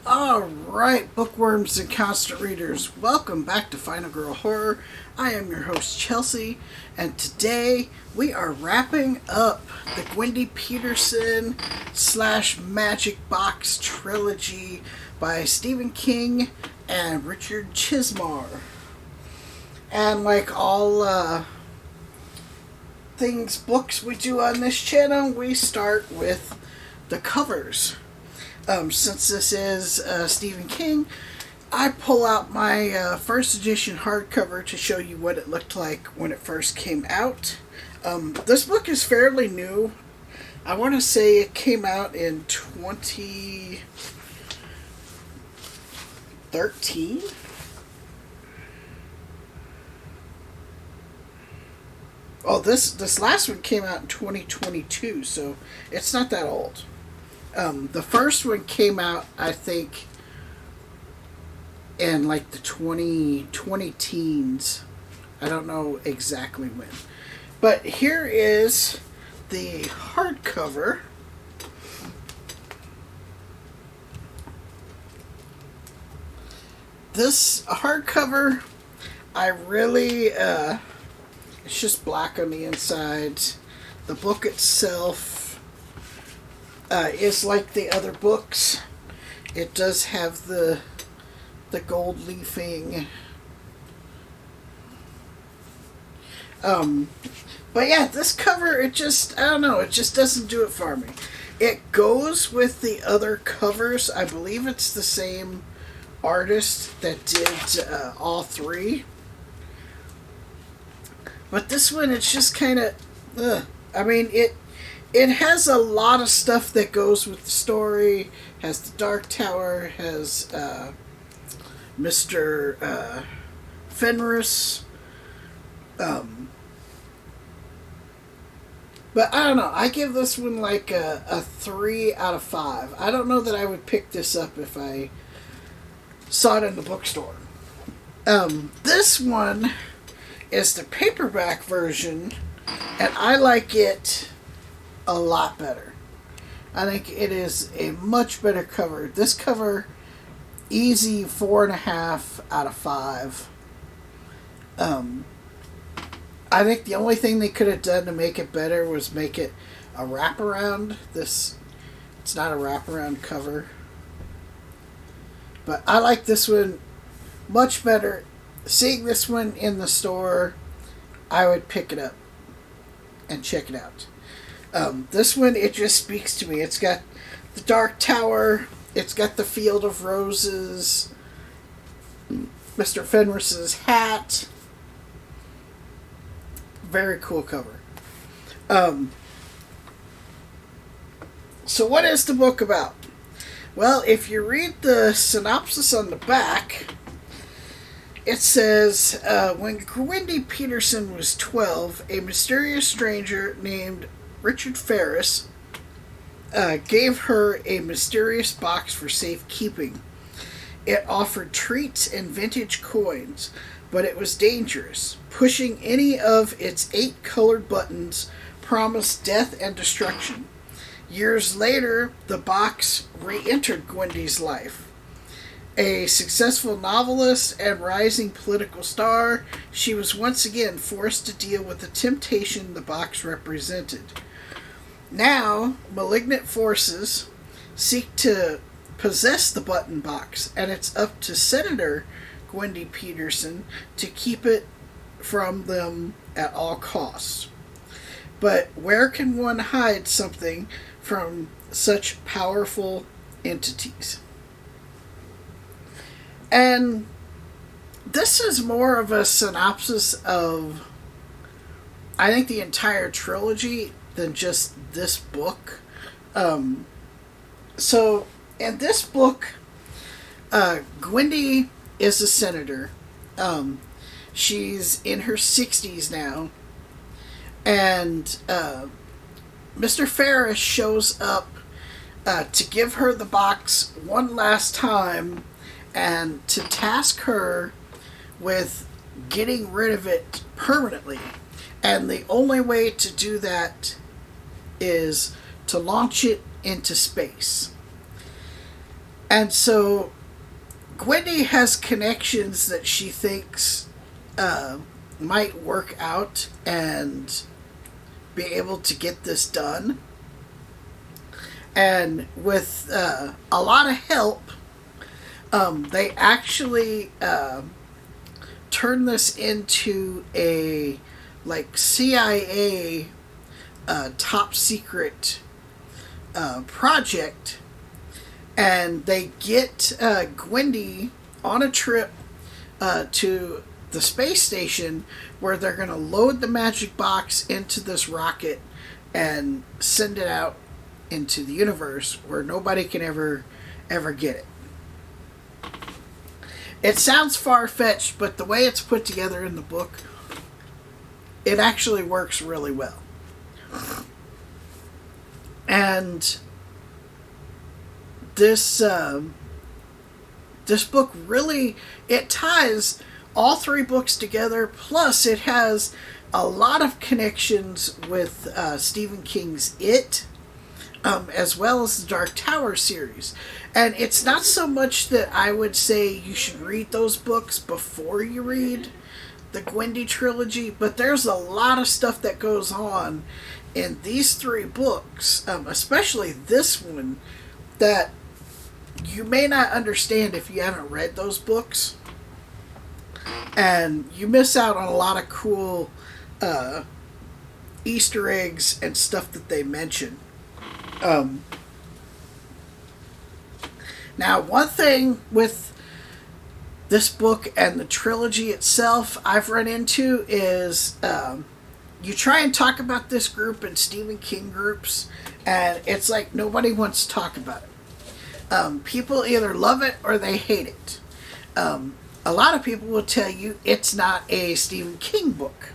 Alright, bookworms and constant readers, welcome back to Final Girl Horror. I am your host, Chelsea, and today we are wrapping up the Gwendy Peterson / Magic Box Trilogy by Stephen King and Richard Chizmar. And like all books we do on this channel, we start with the covers. Since this is Stephen King, I pull out my first edition hardcover to show you what it looked like when it first came out. This book is fairly new. I want to say it came out in 2013. Oh, this last one came out in 2022, so it's not that old. The first one came out, I think, in like the 20 teens. I don't know exactly when. But here is the hardcover. This hardcover, I really, it's just black on the inside. The book itself is like the other books. It does have the gold leafing. But yeah, this cover, it just, I don't know, it just doesn't do it for me. It goes with the other covers. I believe it's the same artist that did all three. But this one, it's just kind of, I mean, it has a lot of stuff that goes with the story. Has the Dark Tower, has Mr. Fenris. But I don't know. I give this one like a 3 out of 5. I don't know that I would pick this up if I saw it in the bookstore. This one is the paperback version, and I like it a lot better. I think it is a much better cover. This cover, easy 4.5 out of 5. I think the only thing they could have done to make it better was make it a wraparound. It's not a wraparound cover. But I like this one much better. Seeing this one in the store, I would pick it up and check it out. This one, it just speaks to me. It's got the Dark Tower. It's got the Field of Roses. Mr. Fenris's hat. Very cool cover. So what is the book about? Well, if you read the synopsis on the back, it says, when Gwendy Peterson was 12, a mysterious stranger named Richard Ferris gave her a mysterious box for safekeeping. It offered treats and vintage coins, but it was dangerous. Pushing any of its 8 colored buttons promised death and destruction. Years later, the box re-entered Gwendy's life. A successful novelist and rising political star, she was once again forced to deal with the temptation the box represented. Now, malignant forces seek to possess the button box, and it's up to Senator Gwendy Peterson to keep it from them at all costs. But where can one hide something from such powerful entities? And this is more of a synopsis of, I think, the entire trilogy than just this book. So, in this book, Gwendy is a senator. She's in her 60s now. And Mr. Ferris shows up to give her the box one last time and to task her with getting rid of it permanently. And the only way to do that is to launch it into space. And so Gwendy has connections that she thinks might work out and be able to get this done. And with a lot of help, they actually turn this into a like CIA top secret project, and they get Gwendy on a trip to the space station where they're going to load the magic box into this rocket and send it out into the universe where nobody can ever get it. It sounds far-fetched, but the way it's put together in the book, it actually works really well. And this book really, it ties all three books together, plus it has a lot of connections with Stephen King's It, as well as the Dark Tower series. And it's not so much that I would say you should read those books before you read the Gwendy trilogy, but there's a lot of stuff that goes on in these three books, especially this one, that you may not understand if you haven't read those books. And you miss out on a lot of cool Easter eggs and stuff that they mention. Now, one thing with this book and the trilogy itself I've run into is you try and talk about this group in Stephen King groups, and it's like nobody wants to talk about it. People either love it or they hate it. A lot of people will tell you it's not a Stephen King book.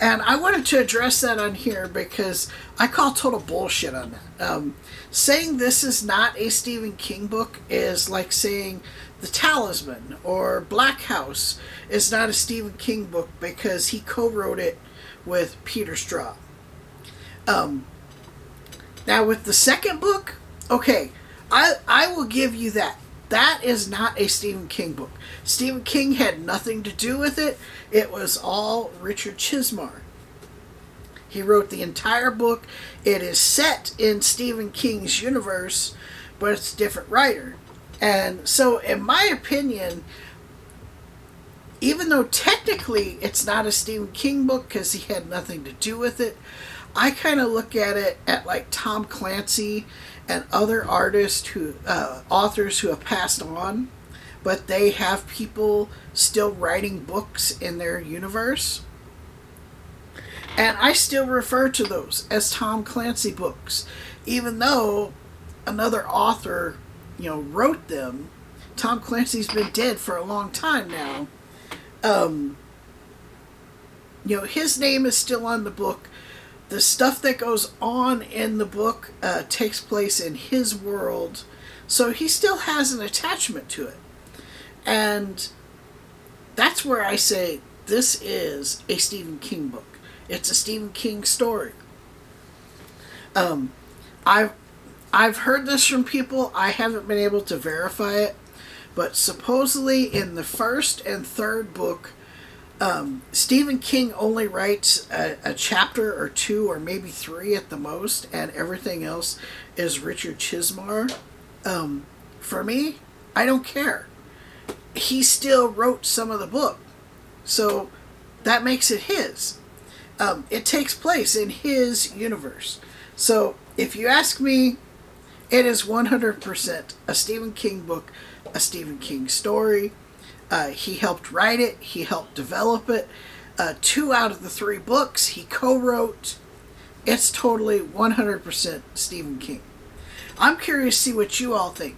And I wanted to address that on here because I call total bullshit on that. Saying this is not a Stephen King book is like saying The Talisman or Black House is not a Stephen King book because he co-wrote it with Peter Straub. Now with the second book, okay, I will give you that. That is not a Stephen King book. Stephen King had nothing to do with it. It was all Richard Chizmar. He wrote the entire book. It is set in Stephen King's universe, but it's a different writer. And so, in my opinion, even though technically it's not a Stephen King book because he had nothing to do with it, I kind of look at it at like Tom Clancy and other artists authors who have passed on, but they have people still writing books in their universe. And I still refer to those as Tom Clancy books, even though another author, wrote them. Tom Clancy's been dead for a long time now. His name is still on the book. The stuff that goes on in the book takes place in his world, so he still has an attachment to it. And that's where I say this is a Stephen King book. It's a Stephen King story. I've heard this from people. I haven't been able to verify it, but supposedly in the first and third book, Stephen King only writes a chapter or two or maybe three at the most, and everything else is Richard Chizmar. For me, I don't care. He still wrote some of the book, so that makes it his. It takes place in his universe. So if you ask me, it is 100% a Stephen King book, a Stephen King story. He helped write it. He helped develop it. 2 out of the 3 books he co-wrote. It's totally 100% Stephen King. I'm curious to see what you all think.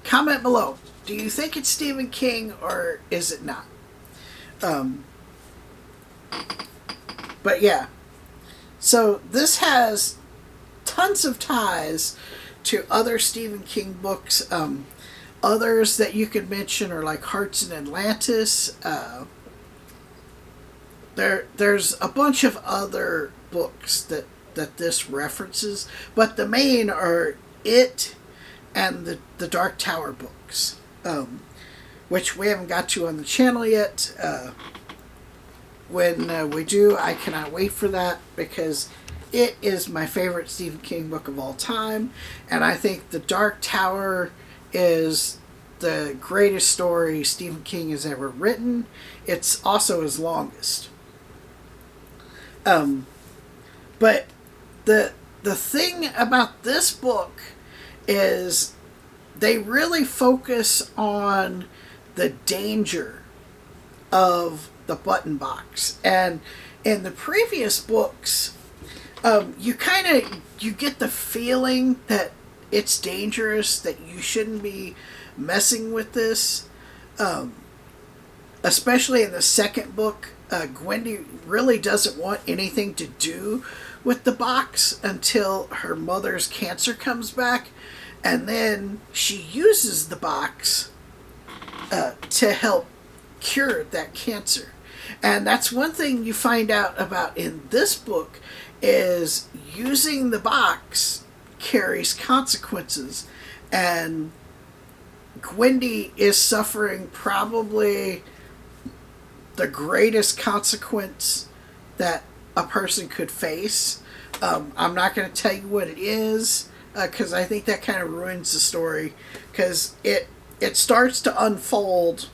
Comment below. Do you think it's Stephen King or is it not? But yeah. So this has tons of ties to other Stephen King books. Others that you could mention are like Hearts in Atlantis. There's a bunch of other books that this references, but the main are It, and the Dark Tower books, which we haven't got to on the channel yet. When we do, I cannot wait for that, because it is my favorite Stephen King book of all time, and I think The Dark Tower is the greatest story Stephen King has ever written. It's also his longest. But the thing about this book is they really focus on the danger of the button box. And in the previous books, you get the feeling that it's dangerous, that you shouldn't be messing with this. Especially in the second book, Gwendy really doesn't want anything to do with the box until her mother's cancer comes back, and then she uses the box to help cure that cancer. And that's one thing you find out about in this book, is using the box carries consequences, and Gwendy is suffering probably the greatest consequence that a person could face. I'm not going to tell you what it is, because I think that kind of ruins the story, because it starts to unfold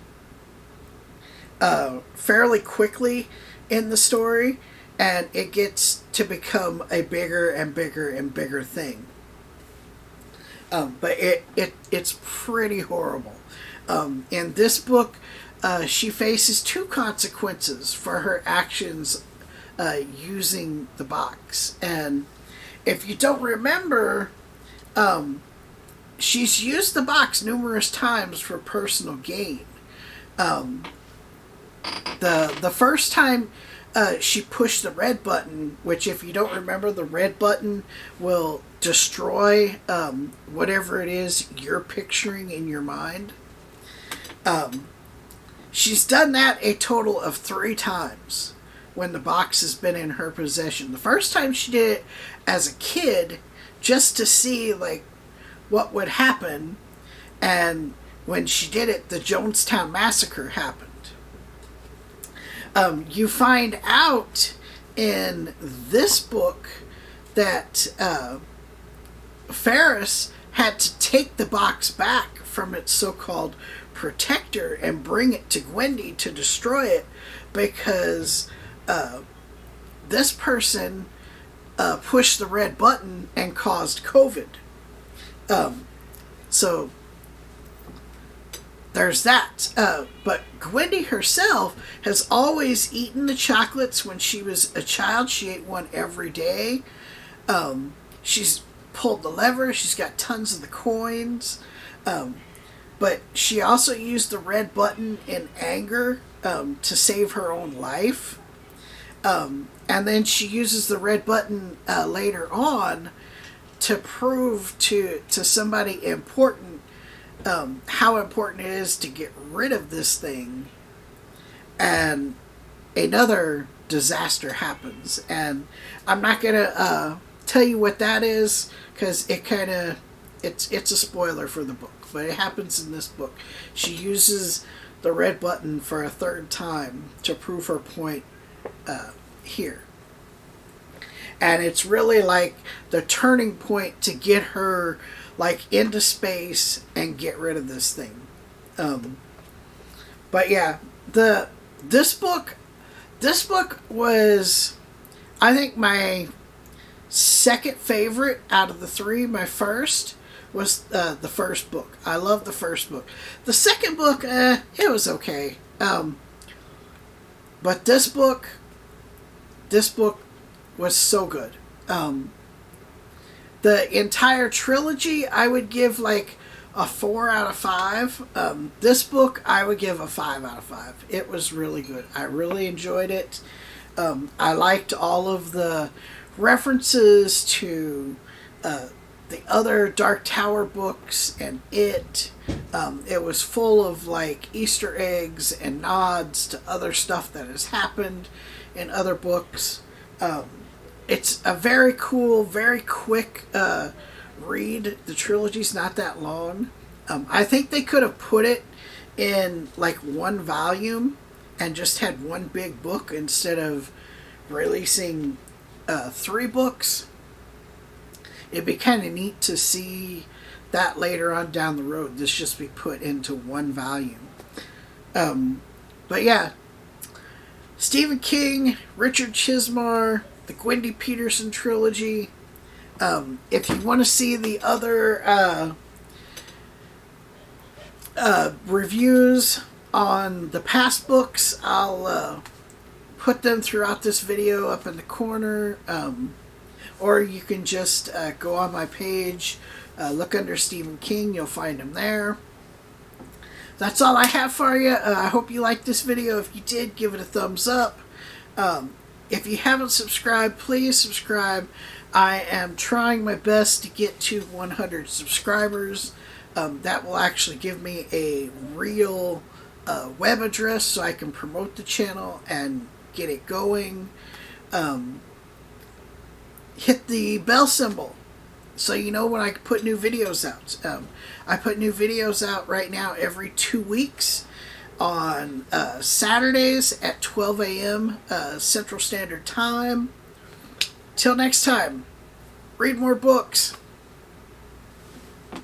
fairly quickly in the story, and it gets to become a bigger and bigger and bigger thing. But it's pretty horrible. In this book, she faces two consequences for her actions using the box. And if you don't remember, she's used the box numerous times for personal gain. The first time she pushed the red button, which, if you don't remember, the red button will destroy whatever it is you're picturing in your mind. She's done that a total of 3 times when the box has been in her possession. The first time she did it as a kid, just to see what would happen, and when she did it, the Jonestown Massacre happened. You find out in this book that Ferris had to take the box back from its so-called protector and bring it to Gwendy to destroy it, because this person pushed the red button and caused COVID. So there's that. But Gwendy herself has always eaten the chocolates when she was a child. She ate one every day. She's pulled the lever. She's got tons of the coins. But she also used the red button in anger to save her own life. And then she uses the red button later on to prove to somebody important how important it is to get rid of this thing. And another disaster happens. And I'm not going to tell you what that is, because it's a spoiler for the book. But it happens in this book. She uses the red button for a 3rd time to prove her point here. And it's really like the turning point to get her into space and get rid of this thing. But yeah, this book was, I think, my second favorite out of the 3. My first was the first book. I love the first book. The second book, it was okay. But this book was so good. The entire trilogy, I would give a 4 out of 5. This book, I would give a 5 out of 5. It was really good. I really enjoyed it. I liked all of the references to the other Dark Tower books and it. It was full of Easter eggs and nods to other stuff that has happened in other books. It's a very cool, very quick read. The trilogy's not that long. I think they could have put it in like one volume and just had one big book instead of releasing 3 books. It'd be kind of neat to see that later on down the road. This just be put into one volume. But yeah, Stephen King, Richard Chizmar, the Gwendy Peterson trilogy. If you want to see the other reviews on the past books, I'll put them throughout this video up in the corner. Or you can just go on my page, look under Stephen King, you'll find him there. That's all I have for you. I hope you liked this video. If you did, give it a thumbs up. If you haven't subscribed, please subscribe. I am trying my best to get to 100 subscribers. That will actually give me a real web address so I can promote the channel and get it going. Hit the bell symbol so you know when I put new videos out. I put new videos out right now every 2 weeks on Saturdays at 12 a.m. Central Standard Time. Till next time, read more books.